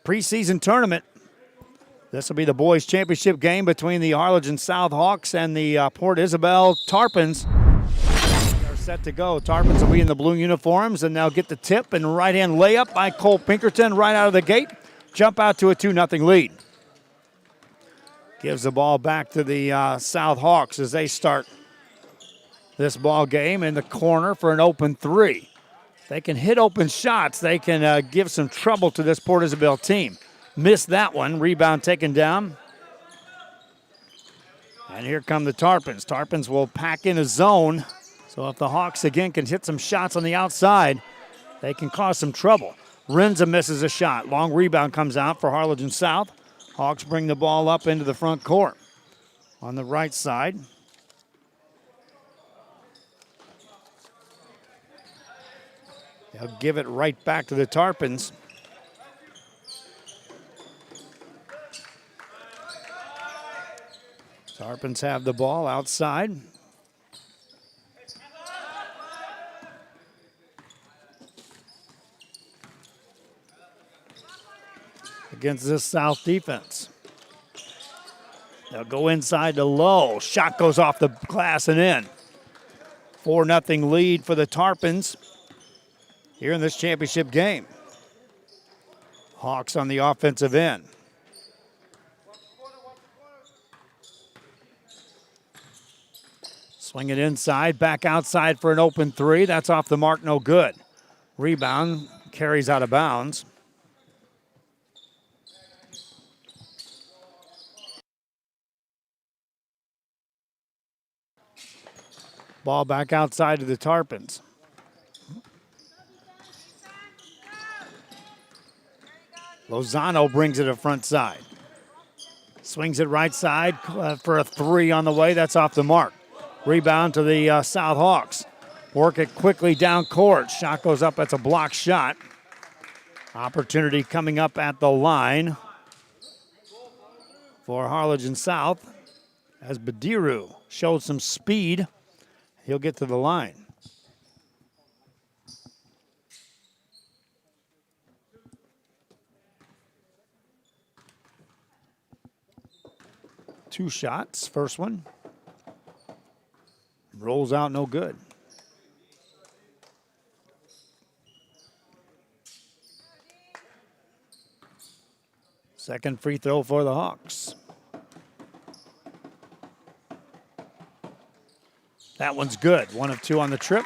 preseason tournament. This will be the boys' championship game between the Harlingen South Hawks and the Port Isabel Tarpons. They're set to go. Tarpons will be in the blue uniforms, and they'll get the tip and right-hand layup by Cole Pinkerton right out of the gate. Jump out to a 2-0 lead. Gives the ball back to the South Hawks as they start this ball game in the corner for an open three. They can hit open shots. They can give some trouble to this Port Isabel team. Missed that one. Rebound taken down. And here come the Tarpons. Tarpons will pack in a zone. So if the Hawks again can hit some shots on the outside, they can cause some trouble. Renza misses a shot. Long rebound comes out for Harlingen South. Hawks bring the ball up into the front court. On the right side. They'll give it right back to the Tarpons. Tarpons have the ball outside. Against this South defense. They'll go inside to Low. Shot goes off the glass and in. 4-0 lead for the Tarpons here in this championship game. Hawks on the offensive end. Swing it inside, back outside for an open three. That's off the mark, no good. Rebound, carries out of bounds. Ball back outside to the Tarpons. Lozano brings it to front side. Swings it right side for a three on the way. That's off the mark. Rebound to the South Hawks. Work it quickly down court. Shot goes up. That's a block shot. Opportunity coming up at the line for Harlingen South as Badiru showed some speed. He'll get to the line. Two shots. First one. Rolls out, no good. Second free throw for the Hawks. That one's good. 1 of 2 on the trip.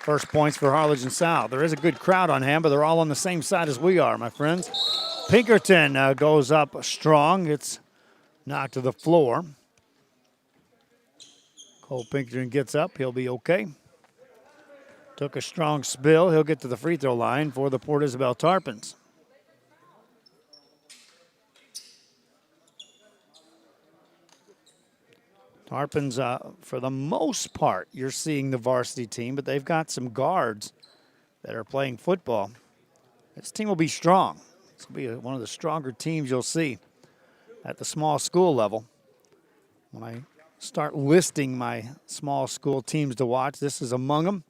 First points for Harlingen South. There is a good crowd on hand, but they're all on the same side as we are, my friends. Pinkerton goes up strong. It's knocked to the floor. Cole Pinkerton gets up. He'll be okay. Took a strong spill. He'll get to the free throw line for the Port Isabel Tarpons. Tarpons, for the most part, you're seeing the varsity team, but they've got some guards that are playing football. This team will be strong. This will be one of the stronger teams you'll see at the small school level. When I start listing my small school teams to watch, this is among them.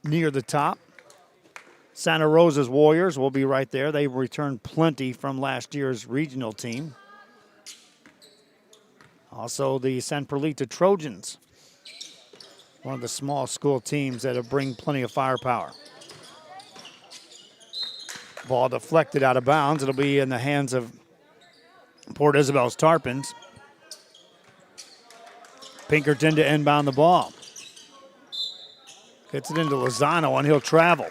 Near the top. Santa Rosa's Warriors will be right there. They returned plenty from last year's regional team. Also the San Perlita Trojans, one of the small school teams that bring plenty of firepower. Ball deflected out of bounds. It'll be in the hands of Port Isabel's Tarpons. Pinkerton to inbound the ball. Gets it into Lozano, and he'll travel.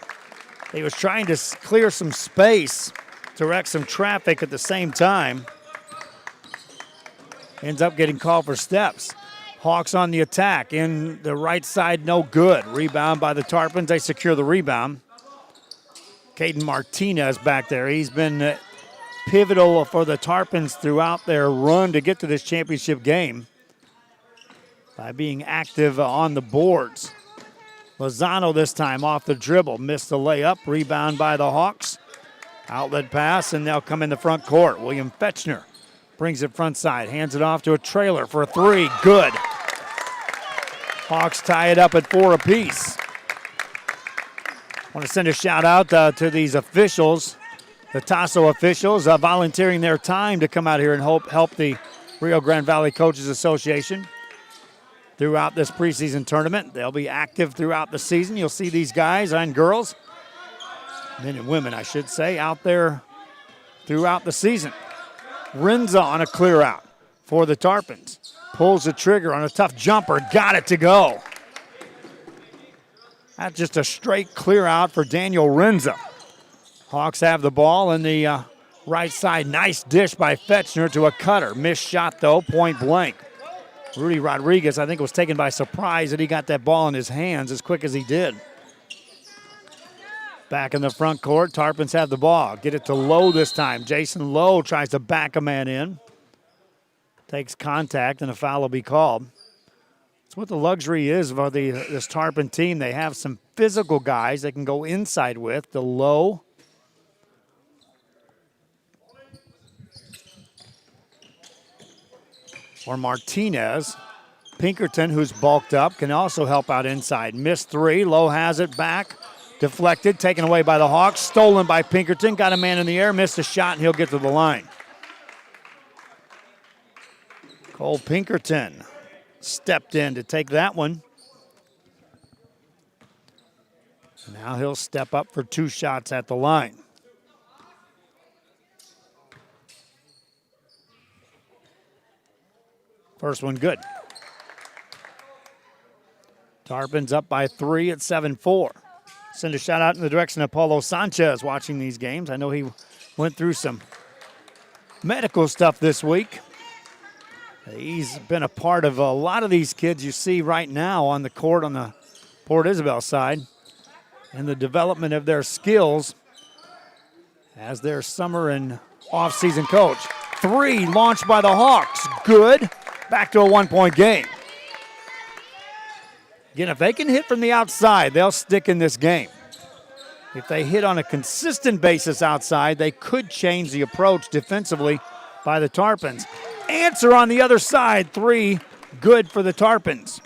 He was trying to clear some space, direct some traffic at the same time. Ends up getting called for steps. Hawks on the attack. In the right side, no good. Rebound by the Tarpons. They secure the rebound. Caden Martinez back there. He's been pivotal for the Tarpons throughout their run to get to this championship game by being active on the boards. Lozano this time off the dribble. Missed the layup. Rebound by the Hawks. Outlet pass, and they'll come in the front court. William Fetchner brings it front side. Hands it off to a trailer for a three. Good. Hawks tie it up at 4 apiece. Want to send a shout out to these officials the Tasso officials volunteering their time to come out here and help the Rio Grande Valley Coaches Association throughout this preseason tournament. They'll be active throughout the season. You'll see these guys and girls, men and women, I should say, out there throughout the season. Rinza on a clear out for the Tarpons. Pulls the trigger on a tough jumper. Got it to go. That's just a straight clear out for Daniel Rinza. Hawks have the ball in the right side. Nice dish by Fetchner to a cutter. Missed shot, though, point blank. Rudy Rodriguez, I think, was taken by surprise that he got that ball in his hands as quick as he did. Back in the front court, Tarpons have the ball. Get it to Lowe this time. Jason Lowe tries to back a man in. Takes contact, and a foul will be called. That's what the luxury is of this Tarpon team. They have some physical guys they can go inside with. The Lowe. Or Martinez. Pinkerton, who's bulked up, can also help out inside. Missed three. Lowe has it back. Deflected, taken away by the Hawks. Stolen by Pinkerton. Got a man in the air. Missed a shot, and he'll get to the line. Cole Pinkerton stepped in to take that one. Now he'll step up for 2 shots at the line. First one good. Tarpons up by 3 at 7-4. Send a shout out in the direction of Paulo Sanchez watching these games. I know he went through some medical stuff this week. He's been a part of a lot of these kids you see right now on the court on the Port Isabel side and the development of their skills as their summer and off-season coach. 3 launched by the Hawks. Good. Back to a 1-point game. Again, if they can hit from the outside, they'll stick in this game. If they hit on a consistent basis outside, they could change the approach defensively by the Tarpons. Answer on the other side. 3 good for the Tarpons.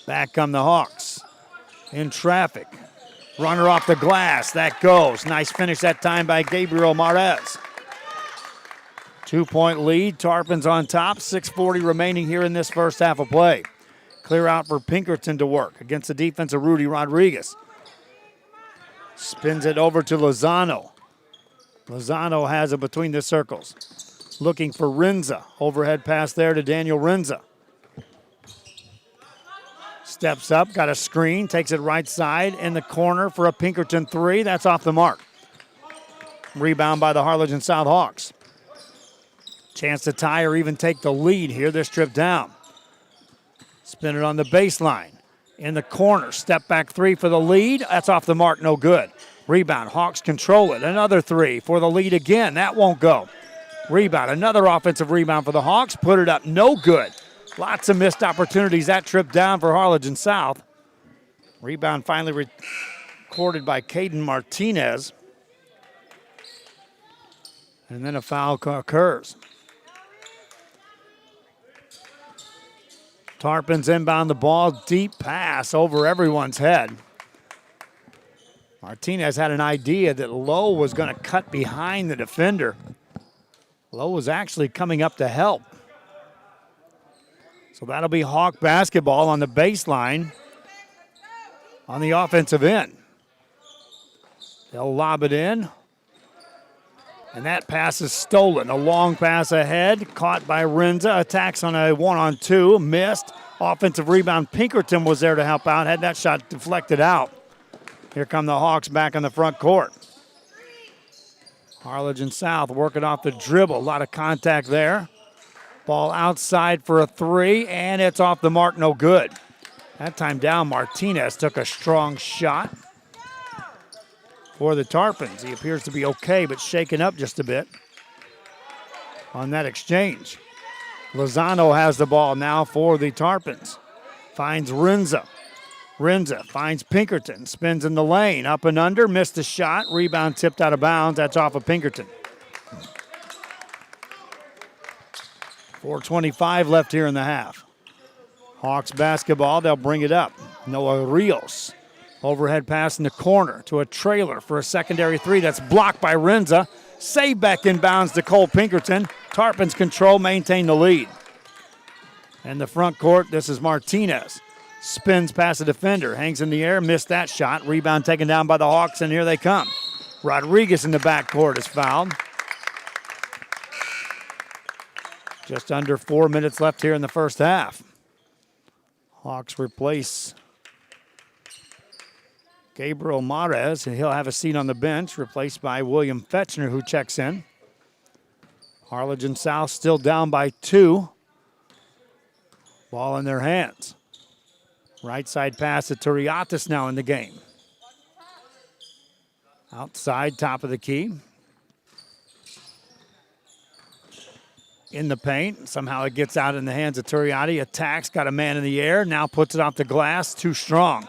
Back come the Hawks. In traffic. Runner off the glass. That goes. Nice finish that time by Gabriel Mares. 2-point lead. Tarpons on top. 6:40 remaining here in this first half of play. Clear out for Pinkerton to work against the defense of Rudy Rodriguez. Spins it over to Lozano. Lozano has it between the circles. Looking for Rinza. Overhead pass there to Daniel Rinza. Steps up, got a screen, takes it right side in the corner for a Pinkerton 3. That's off the mark. Rebound by the Harlingen South Hawks. Chance to tie or even take the lead here this trip down. Spin it on the baseline. In the corner, step back 3 for the lead. That's off the mark, no good. Rebound, Hawks control it. Another 3 for the lead again. That won't go. Rebound, another offensive rebound for the Hawks. Put it up, no good. Lots of missed opportunities that trip down for Harlingen South. Rebound finally recorded by Caden Martinez. And then a foul occurs. Tarpons inbound the ball. Deep pass over everyone's head. Martinez had an idea that Lowe was going to cut behind the defender. Lowe was actually coming up to help. So that'll be Hawk basketball on the baseline on the offensive end. They'll lob it in. And that pass is stolen. A long pass ahead, caught by Rinza. Attacks on a 1-on-2, missed. Offensive rebound, Pinkerton was there to help out. Had that shot deflected out. Here come the Hawks back on the front court. Harlingen South working off the dribble. A lot of contact there. Ball outside for a 3, and it's off the mark, no good. That time down, Martinez took a strong shot for the Tarpons. He appears to be okay, but shaken up just a bit on that exchange. Lozano has the ball now for the Tarpons. Finds Rinza. Rinza finds Pinkerton. Spins in the lane. Up and under. Missed the shot. Rebound tipped out of bounds. That's off of Pinkerton. 4:25 left here in the half. Hawks basketball. They'll bring it up. Noah Rios Overhead pass in the corner to a trailer for a secondary three. That's blocked by Renza. Save back inbounds to Cole Pinkerton. Tarpons control, maintain the lead. In the front court, this is Martinez. Spins past the defender, hangs in the air, missed that shot. Rebound taken down by the Hawks, and here they come. Rodriguez in the backcourt is fouled. Just under 4 minutes left here in the first half. Hawks replace Gabriel Mares, and he'll have a seat on the bench, replaced by William Fetchner, who checks in. Harlingen South still down by 2. Ball in their hands. Right side pass to Turiatis now in the game. Outside, top of the key. In the paint. Somehow it gets out in the hands of Turiati. Attacks, got a man in the air. Now puts it off the glass. Too strong.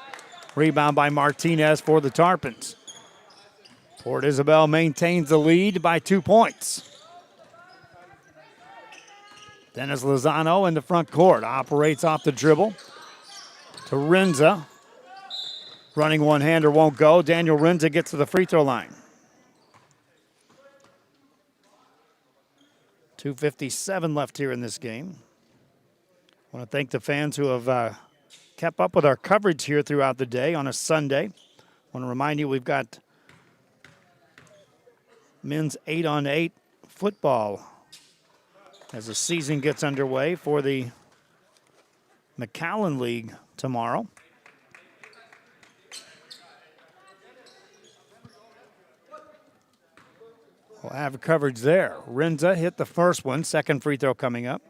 Rebound by Martinez for the Tarpons. Port Isabel maintains the lead by 2 points. Dennis Lozano in the front court. Operates off the dribble to Renza. Running one-hander won't go. Daniel Renza gets to the free throw line. 2:57 left here in this game. I want to thank the fans who have kept up with our coverage here throughout the day on a Sunday. I want to remind you we've got men's 8-on-8 football as the season gets underway for the McAllen League tomorrow. We'll have coverage there. Renza hit the first one. Second free throw coming up.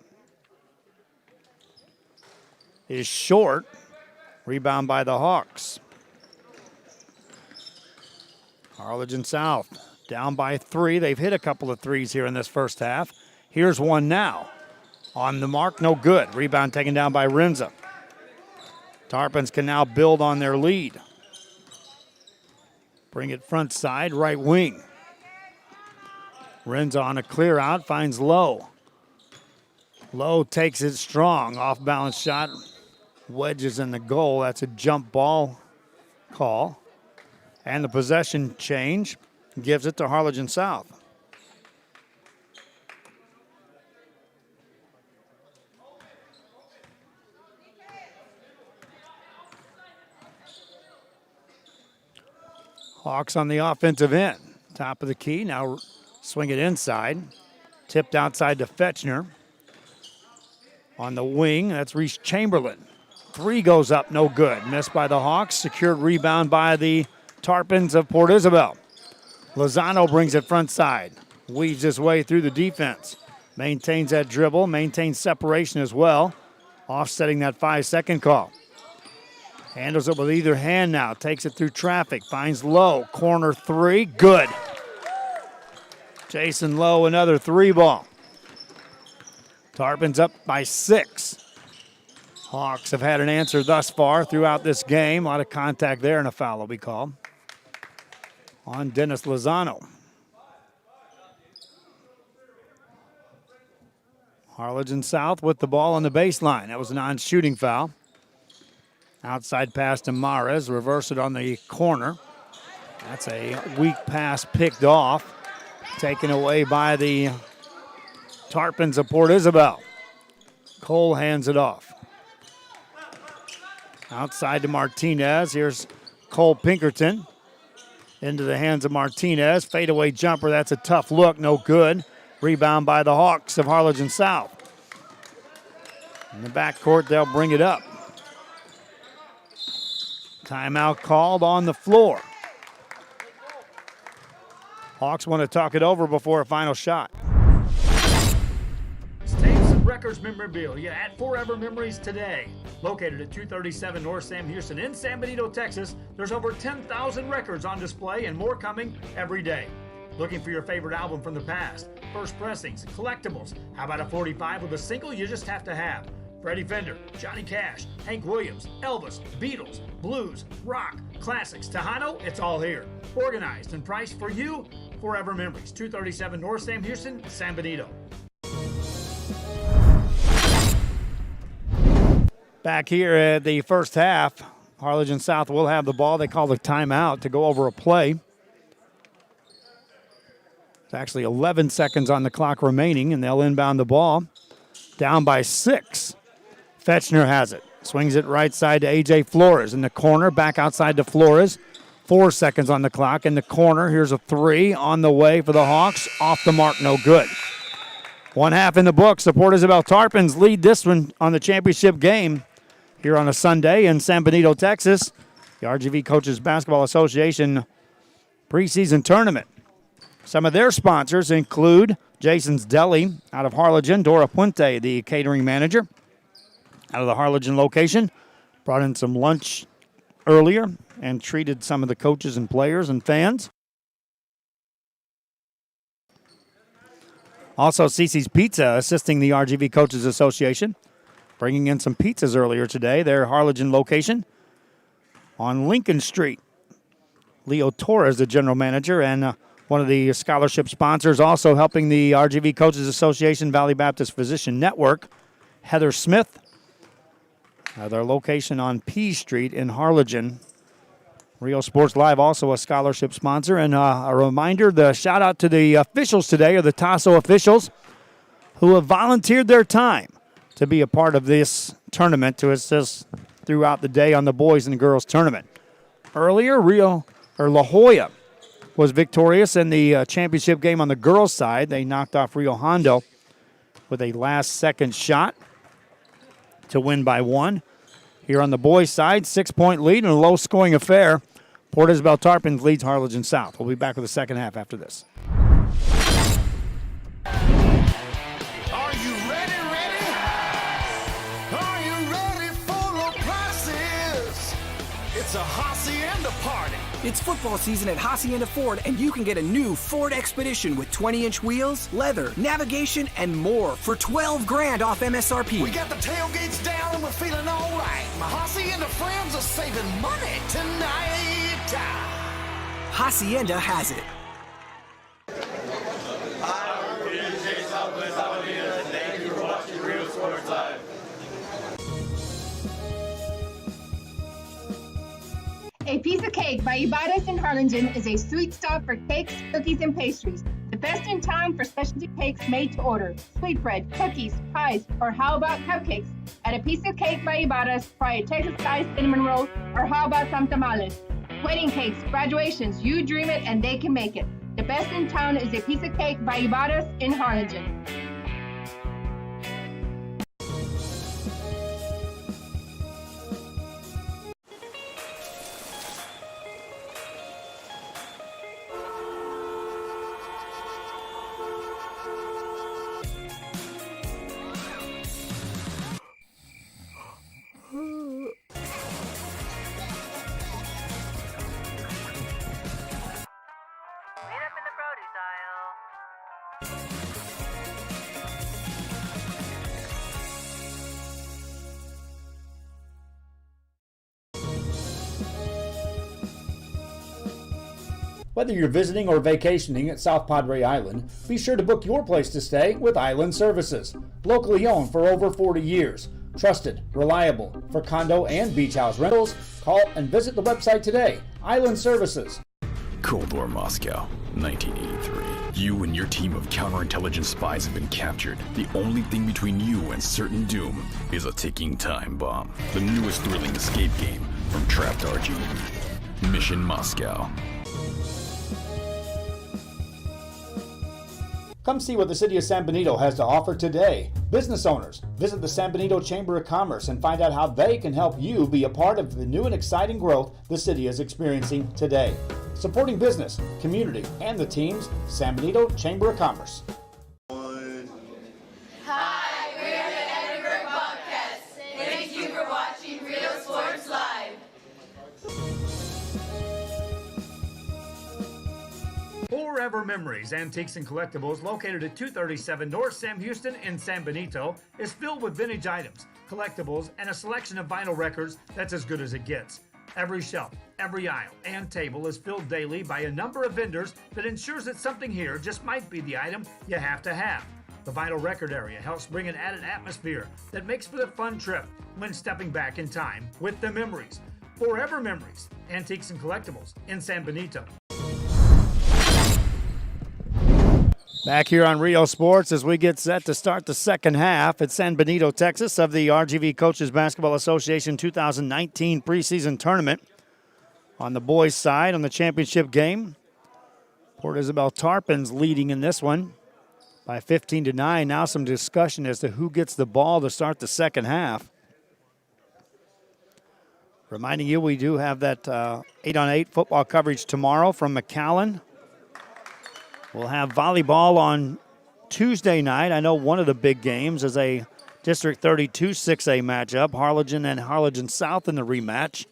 Is short. Rebound by the Hawks. Harlingen South down by 3. They've hit a couple of threes here in this first half. Here's one now. On the mark, no good. Rebound taken down by Renza. Tarpons can now build on their lead. Bring it front side, right wing. Renza on a clear out, finds Lowe. Lowe takes it strong. Off balance shot. Wedges in the goal. That's a jump ball call. And the possession change gives it to Harlingen South. Hawks on the offensive end. Top of the key. Now swing it inside. Tipped outside to Fetchner. On the wing, that's Reese Chamberlain. 3 goes up, no good. Missed by the Hawks. Secured rebound by the Tarpons of Port Isabel. Lozano brings it front side. Weaves his way through the defense. Maintains that dribble. Maintains separation as well. Offsetting that 5-second call. Handles it with either hand now. Takes it through traffic. Finds Lowe. Corner 3. Good. Jason Lowe, another 3 ball. Tarpons up by 6. Hawks have had an answer thus far throughout this game. A lot of contact there, and a foul will be called on Dennis Lozano. Harlingen South with the ball on the baseline. That was a non-shooting foul. Outside pass to Mares. Reverse it on the corner. That's a weak pass picked off. Taken away by the Tarpons of Port Isabel. Cole hands it off. Outside to Martinez. Here's Cole Pinkerton. Into the hands of Martinez. Fadeaway jumper. That's a tough look. No good. Rebound by the Hawks of Harlingen South. In the backcourt, they'll bring it up. Timeout called on the floor. Hawks want to talk it over before a final shot. Tapes and records memorabilia at Forever Memories today. Located at 237 North Sam Houston in San Benito, Texas, there's over 10,000 records on display and more coming every day. Looking for your favorite album from the past? First pressings, collectibles. How about a 45 with a single you just have to have? Freddie Fender, Johnny Cash, Hank Williams, Elvis, Beatles, blues, rock, classics, Tejano, it's all here. Organized and priced for you. Forever Memories, 237 North Sam Houston, San Benito. Back here at the first half, Harlingen South will have the ball. They call the timeout to go over a play. It's actually 11 seconds on the clock remaining, and they'll inbound the ball. Down by 6. Fetchner has it. Swings it right side to A.J. Flores in the corner. Back outside to Flores. 4 seconds on the clock in the corner. Here's a 3 on the way for the Hawks. Off the mark, no good. 1/2 in the books. The Port Isabel Tarpons lead this one on the championship game here on a Sunday in San Benito, Texas. The RGV Coaches Basketball Association preseason tournament. Some of their sponsors include Jason's Deli out of Harlingen. Dora Puente, the catering manager out of the Harlingen location, brought in some lunch earlier and treated some of the coaches and players and fans. Also, Cece's Pizza assisting the RGV Coaches Association, bringing in some pizzas earlier today. Their Harlingen location on Lincoln Street. Leo Torres, the general manager, and one of the scholarship sponsors, also helping the RGV Coaches Association Valley Baptist Physician Network, Heather Smith. Their location on P Street in Harlingen. Rio Sports Live, also a scholarship sponsor. And a reminder, the shout out to the officials today, or the Tasso officials, who have volunteered their time to be a part of this tournament to assist throughout the day on the boys and girls tournament. Earlier, La Jolla was victorious in the championship game on the girls' side. They knocked off Rio Hondo with a last-second shot to win by 1. Here on the boys' side, 6-point lead and a low-scoring affair. Port Isabel Tarpons leads Harlingen South. We'll be back with the second half after this. Are you ready? Are you ready for low prices? It's a Hacienda party. It's football season at Hacienda Ford, and you can get a new Ford Expedition with 20-inch wheels, leather, navigation, and more for $12,000 off MSRP. We got the tailgates down and we're feeling all right. My Hacienda friends are saving money tonight. Hacienda has it. Thank you for watching Real Sports Live. A Piece of Cake by Ibadas in Harlingen is a sweet stop for cakes, cookies, and pastries. The best in town for specialty cakes made to order. Sweetbread, cookies, pies, or how about cupcakes? At A Piece of Cake by Ibadas, try a Texas-style cinnamon roll, or how about some tamales? Wedding cakes, graduations, you dream it and they can make it. The best in town is A Piece of Cake by Ibadas in Harlingen. Whether you're visiting or vacationing at South Padre Island, be sure to book your place to stay with Island Services. Locally owned for over 40 years. Trusted, reliable for condo and beach house rentals. Call and visit the website today. Island Services. Cold War Moscow, 1983. You and your team of counterintelligence spies have been captured. The only thing between you and certain doom is a ticking time bomb. The newest thrilling escape game from Trapped RGV. Mission Moscow. Come see what the City of San Benito has to offer today. Business owners, visit the San Benito Chamber of Commerce and find out how they can help you be a part of the new and exciting growth the city is experiencing today. Supporting business, community, and the teams, San Benito Chamber of Commerce. Hi, we're the Edinburgh Bobcats. Thank you for watching Real Sports Live. Forever Memories, Antiques and Collectibles, located at 237 North Sam Houston in San Benito, is filled with vintage items, collectibles, and a selection of vinyl records that's as good as it gets. Every shelf, every aisle, and table is filled daily by a number of vendors that ensures that something here just might be the item you have to have. The vinyl record area helps bring an added atmosphere that makes for the fun trip when stepping back in time with the memories. Forever Memories, Antiques and Collectibles in San Benito. Back here on Rio Sports as we get set to start the second half at San Benito, Texas of the RGV Coaches Basketball Association 2019 preseason tournament. On the boys' side, on the championship game, Port Isabel Tarpons leading in this one by 15-9. Now some discussion as to who gets the ball to start the second half. Reminding you, we do have that 8-on-8 football coverage tomorrow from McAllen. We'll have volleyball on Tuesday night. I know one of the big games is a District 32 6A matchup, Harlingen and Harlingen South in the rematch.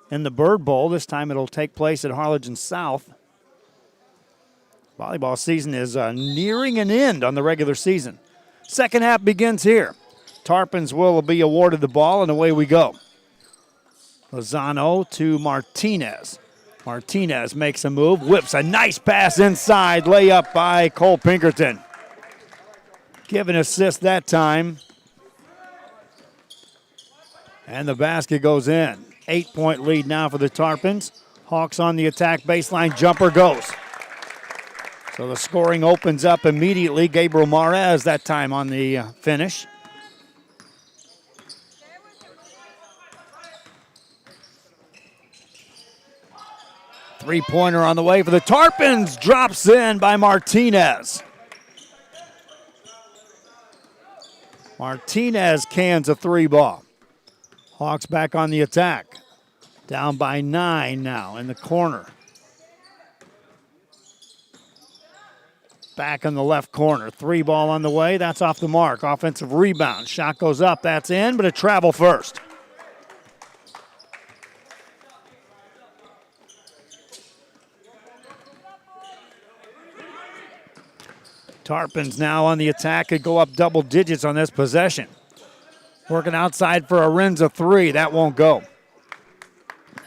In the Bird Bowl, this time it'll take place at Harlingen South. Volleyball season is nearing an end on the regular season. Second half begins here. Tarpons will be awarded the ball, and away we go. Lozano to Martinez. Martinez makes a move, whips a nice pass inside, layup by Cole Pinkerton. Give an assist that time. And the basket goes in. 8-point lead now for the Tarpons. Hawks on the attack, baseline jumper goes. So the scoring opens up immediately. Gabriel Mares that time on the finish. Three-pointer on the way for the Tarpons. Drops in by Martinez. Martinez cans a three ball. Hawks back on the attack. Down by 9 now in the corner. Back in the left corner. Three ball on the way. That's off the mark. Offensive rebound. Shot goes up. That's in, but a travel first. Tarpons now on the attack, could go up double digits on this possession. Working outside for a Renza three. That won't go.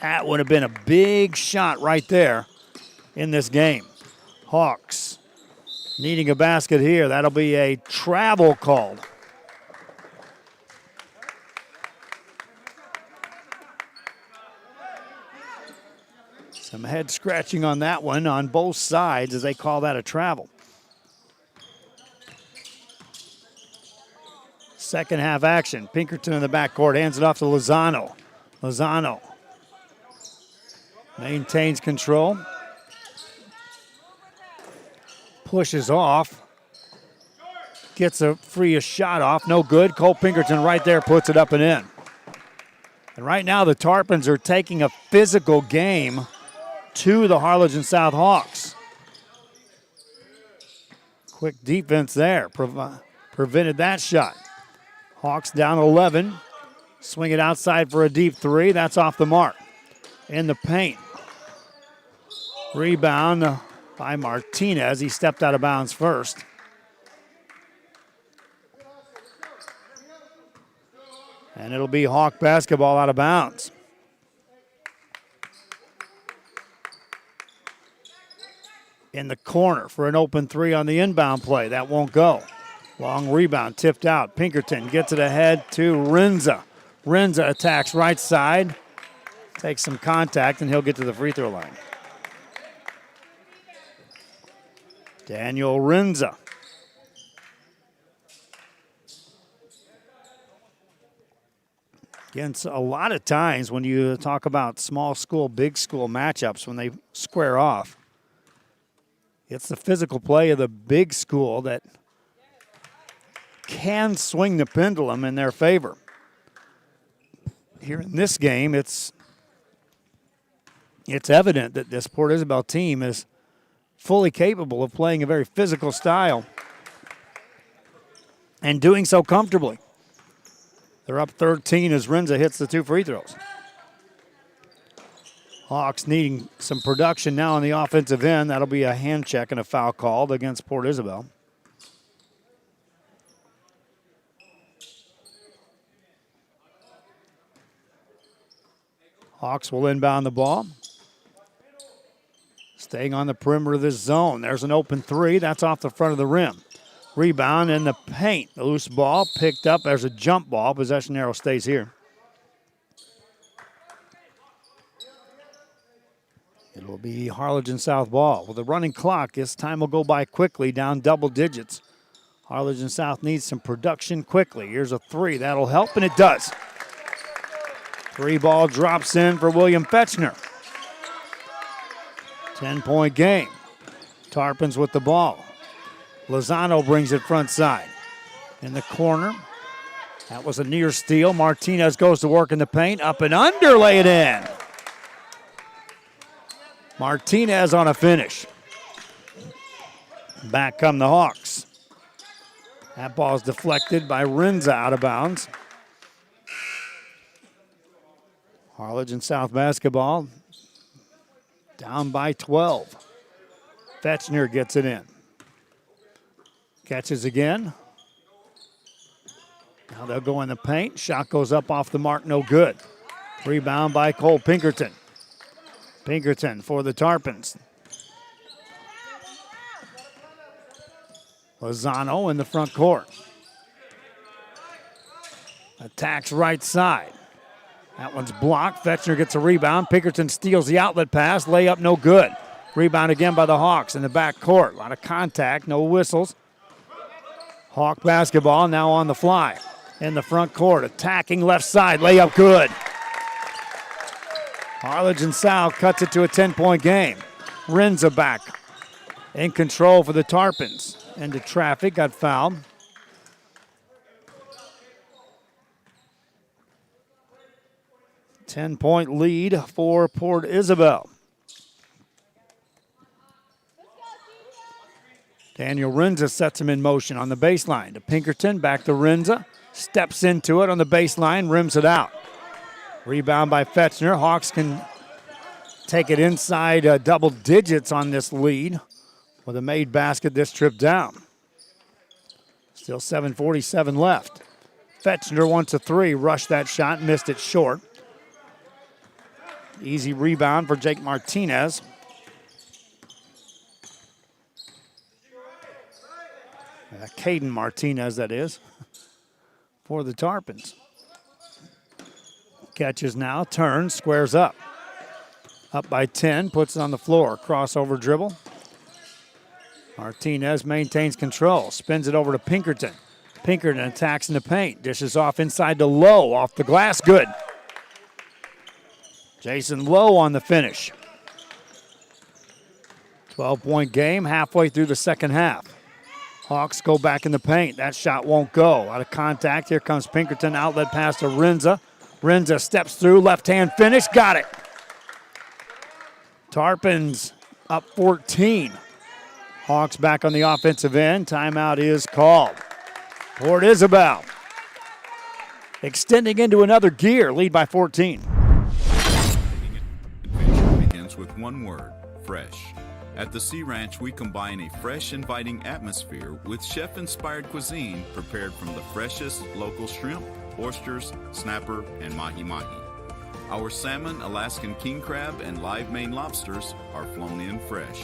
That would have been a big shot right there in this game. Hawks needing a basket here. That'll be a travel called. Some head scratching on that one on both sides as they call that a travel. Second half action. Pinkerton in the backcourt hands it off to Lozano. Lozano maintains control. Pushes off. Gets a free shot off. No good. Cole Pinkerton right there puts it up and in. And right now the Tarpons are taking a physical game to the Harlingen South Hawks. Quick defense there. Prevented that shot. Hawks down 11. Swing it outside for a deep three. That's off the mark. In the paint. Rebound by Martinez. He stepped out of bounds first. And it'll be Hawk basketball out of bounds. In the corner for an open three on the inbound play. That won't go. Long rebound, tipped out. Pinkerton gets it ahead to Renza. Renza attacks right side. Takes some contact, and he'll get to the free throw line. Daniel Renza. Again, a lot of times when you talk about small school, big school matchups, when they square off, it's the physical play of the big school that can swing the pendulum in their favor. Here in this game, it's evident that this Port Isabel team is fully capable of playing a very physical style and doing so comfortably. They're up 13 as Renza hits the two free throws. Hawks needing some production now on the offensive end. That'll be a hand check and a foul called against Port Isabel. Hawks will inbound the ball. Staying on the perimeter of this zone. There's an open three. That's off the front of the rim. Rebound in the paint. The loose ball picked up. There's a jump ball. Possession arrow stays here. It'll be Harlingen South ball. With a running clock, this time will go by quickly, down double digits. Harlingen South needs some production quickly. Here's a three. That'll help, and it does. 3-ball drops in for William Fetchner. 10-point game. Tarpons with the ball. Lozano brings it front side. In the corner. That was a near steal. Martinez goes to work in the paint. Up and under, lay it in. Martinez on a finish. Back come the Hawks. That ball's deflected by Rinza out of bounds. Harlingen South basketball down by 12. Fetchner gets it in. Catches again. Now they'll go in the paint. Shot goes up off the mark, no good. Rebound by Cole Pinkerton. Pinkerton for the Tarpons. Lozano in the front court. Attacks right side. That one's blocked. Fetchner gets a rebound. Pinkerton steals the outlet pass. Layup no good. Rebound again by the Hawks in the back court. A lot of contact, no whistles. Hawk basketball now on the fly. In the front court, attacking left side. Layup good. Harlingen South cuts it to a 10-point game. Rinza back in control for the Tarpons. Into traffic, got fouled. Ten-point lead for Port Isabel. Daniel Rinza sets him in motion on the baseline. To Pinkerton, back to Rinza. Steps into it on the baseline, rims it out. Rebound by Fetchner. Hawks can take it inside double digits on this lead with a made basket this trip down. Still 7:47 left. Fetchner wants a three. Rushed that shot, missed it short. Easy rebound for Jake Martinez. Caden Martinez, that is, for the Tarpons. Catches now, turns, squares up. Up by 10, puts it on the floor. Crossover dribble. Martinez maintains control, spins it over to Pinkerton. Pinkerton attacks in the paint, dishes off inside to Lowe, off the glass, good. Jason Lowe on the finish. 12-point game, halfway through the second half. Hawks go back in the paint. That shot won't go. Out of contact. Here comes Pinkerton. Outlet pass to Rinza. Rinza steps through. Left-hand finish. Got it. Tarpons up 14. Hawks back on the offensive end. Timeout is called. Port Isabel extending into another gear. Lead by 14. Begins with one word: fresh. At the Sea Ranch, we combine a fresh, inviting atmosphere with chef-inspired cuisine prepared from the freshest local shrimp, oysters, snapper, and mahi-mahi. Our salmon, Alaskan king crab, and live Maine lobsters are flown in fresh.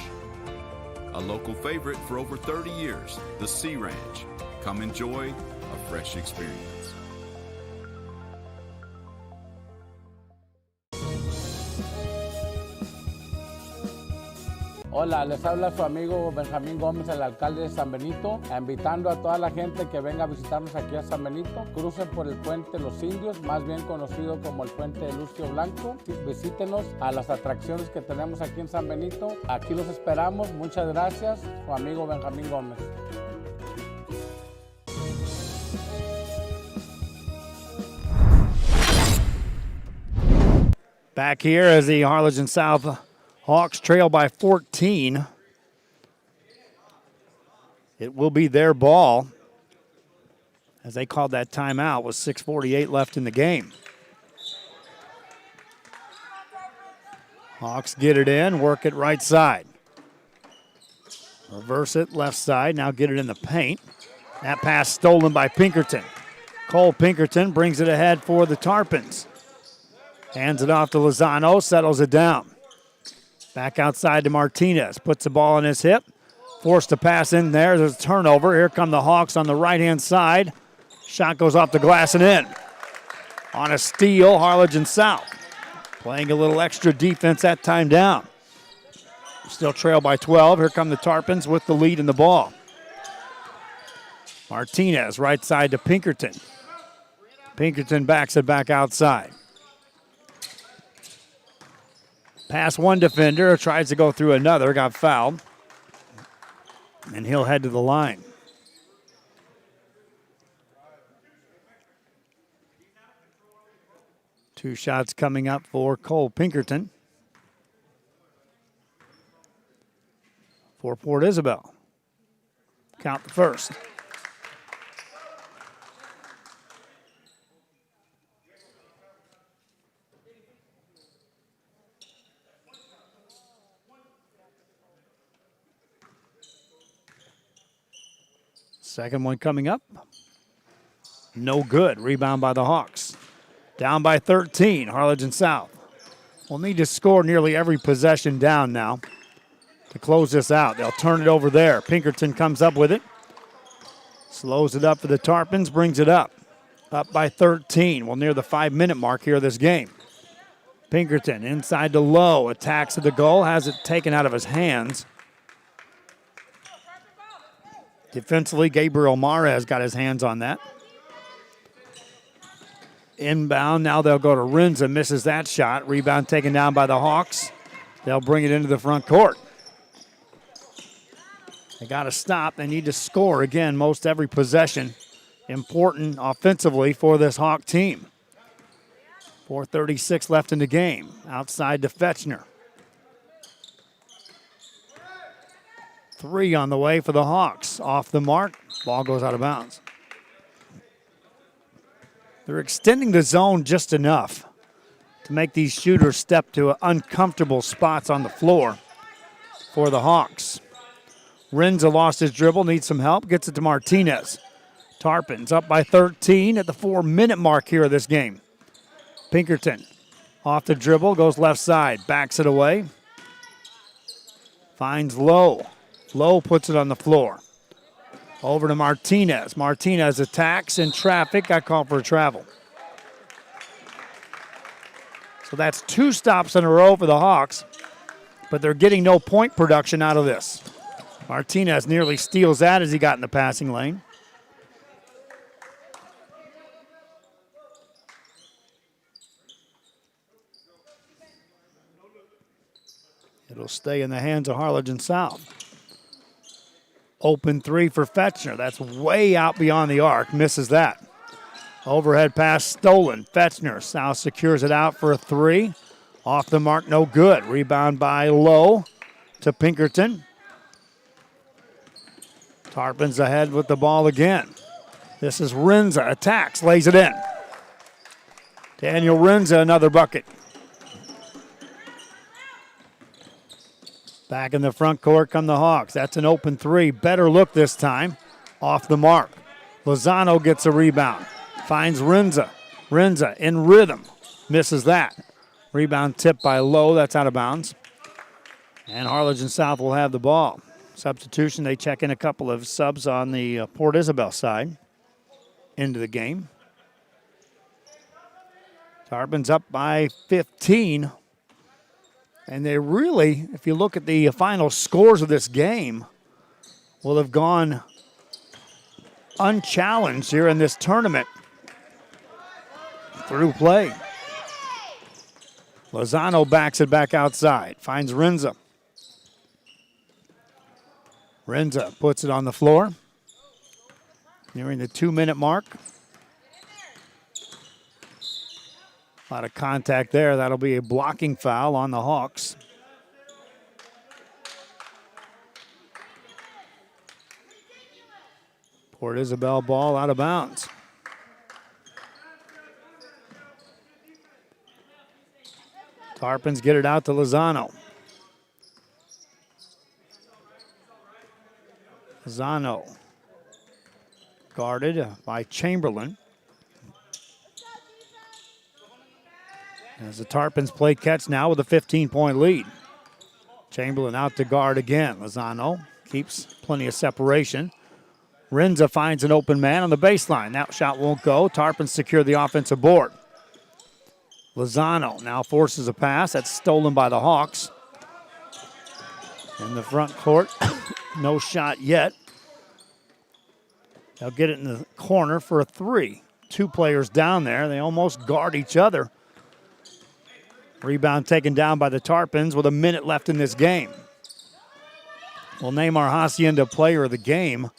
A local favorite for over 30 years, the Sea Ranch. Come enjoy a fresh experience. Hola, les habla su amigo Benjamín Gómez, el alcalde de San Benito, invitando a toda la gente que venga a visitarnos aquí a San Benito. Crucen por el puente Los Indios, más bien conocido como el puente de Lucio Blanco. Visítenos a las atracciones que tenemos aquí en San Benito. Aquí los esperamos. Muchas gracias. Su amigo Benjamín Gómez. Back here as the Harlingen South Hawks trail by 14. It will be their ball as they called that timeout with 6:48 left in the game. Hawks get it in, work it right side. Reverse it left side, now get it in the paint. That pass stolen by Pinkerton. Cole Pinkerton brings it ahead for the Tarpons. Hands it off to Lozano, settles it down. Back outside to Martinez, puts the ball on his hip. Forced to pass in there, there's a turnover. Here come the Hawks on the right-hand side. Shot goes off the glass and in. On a steal, Harlingen South. Playing a little extra defense that time down. Still trail by 12. Here come the Tarpons with the lead in the ball. Martinez right side to Pinkerton. Pinkerton backs it back outside. Pass one defender, tries to go through another, got fouled. And he'll head to the line. Two shots coming up for Cole Pinkerton. For Port Isabel. Count the first. Second one coming up. No good. Rebound by the Hawks. Down by 13, Harlingen South. Will need to score nearly every possession down now to close this out. They'll turn it over there. Pinkerton comes up with it. Slows it up for the Tarpons, brings it up. Up by 13. Well, near the 5-minute mark here of this game. Pinkerton inside to Lowe. Attacks at the goal. Has it taken out of his hands. Defensively, Gabriel Mara has got his hands on that. Inbound, now they'll go to Renza, misses that shot. Rebound taken down by the Hawks. They'll bring it into the front court. They got to stop. They need to score again most every possession. Important offensively for this Hawk team. 4:36 left in the game. Outside to Fetchner. 3 on the way for the Hawks. Off the mark. Ball goes out of bounds. They're extending the zone just enough to make these shooters step to uncomfortable spots on the floor for the Hawks. Renza lost his dribble, needs some help, gets it to Martinez. Tarpons up by 13 at the 4-minute mark here of this game. Pinkerton off the dribble, goes left side, backs it away. Finds Lowe. Lowe puts it on the floor. Over to Martinez. Martinez attacks in traffic. Got called for a travel. So that's 2 stops in a row for the Hawks, but they're getting no point production out of this. Martinez nearly steals that as he got in the passing lane. It'll stay in the hands of Harlingen South. Open 3 for Fetchner. That's way out beyond the arc. Misses that. Overhead pass stolen. Fetchner. South secures it out for a 3. Off the mark, no good. Rebound by Lowe to Pinkerton. Tarpons ahead with the ball again. This is Renza. Attacks, lays it in. Daniel Renza, another bucket. Back in the front court come the Hawks. That's an open 3. Better look this time. Off the mark. Lozano gets a rebound. Finds Renza. Renza in rhythm. Misses that. Rebound tipped by Lowe. That's out of bounds. And Harlingen South will have the ball. Substitution, they check in a couple of subs on the Port Isabel side into the game. Tarpons up by 15. And they really, if you look at the final scores of this game, will have gone unchallenged here in this tournament through play. Lozano backs it back outside, finds Renza. Renza puts it on the floor. Nearing the 2-minute mark. A lot of contact there. That'll be a blocking foul on the Hawks. Port Isabel ball out of bounds. Tarpons get it out to Lozano. Lozano guarded by Chamberlain. As the Tarpons play catch now with a 15-point lead. Chamberlain out to guard again. Lozano keeps plenty of separation. Renza finds an open man on the baseline. That shot won't go. Tarpons secure the offensive board. Lozano now forces a pass. That's stolen by the Hawks. In the front court, no shot yet. They'll get it in the corner for a three. Two players down there. They almost guard each other. Rebound taken down by the Tarpons with a minute left in this game. We'll name our Hacienda player of the game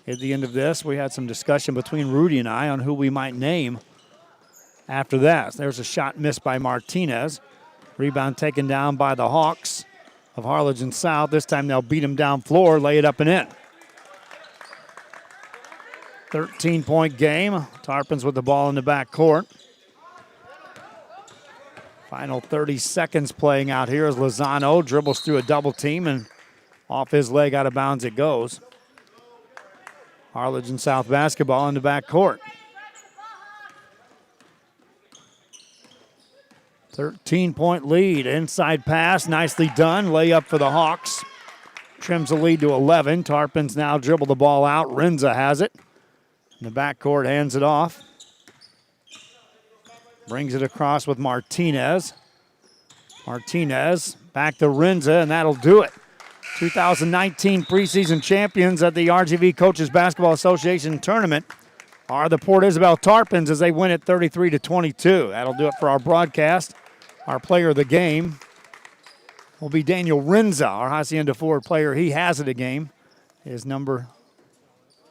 at the end of this. We had some discussion between Rudy and I on who we might name after that. There's a shot missed by Martinez. Rebound taken down by the Hawks of Harlingen South. This time they'll beat him down floor, lay it up and in. 13-point game. Tarpons with the ball in the back court. Final 30 seconds playing out here as Lozano dribbles through a double team and off his leg out of bounds it goes. Harlingen South basketball in the back court. 13-point lead. Inside pass, nicely done. Layup for the Hawks. Trims the lead to 11. Tarpons now dribble the ball out. Renza has it. In the backcourt, hands it off. Brings it across with Martinez. Martinez back to Renza, and that'll do it. 2019 preseason champions at the RGV Coaches Basketball Association tournament are the Port Isabel Tarpons as they win it 33-22. That'll do it for our broadcast. Our player of the game will be Daniel Renza, our Hacienda Ford player. He has it a game. Is number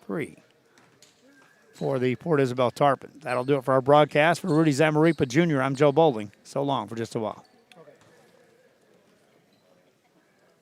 3 for the Port Isabel Tarpons. That'll do it for our broadcast. For Rudy Zamaripa Jr., I'm Joe Bowling. So long for just a while.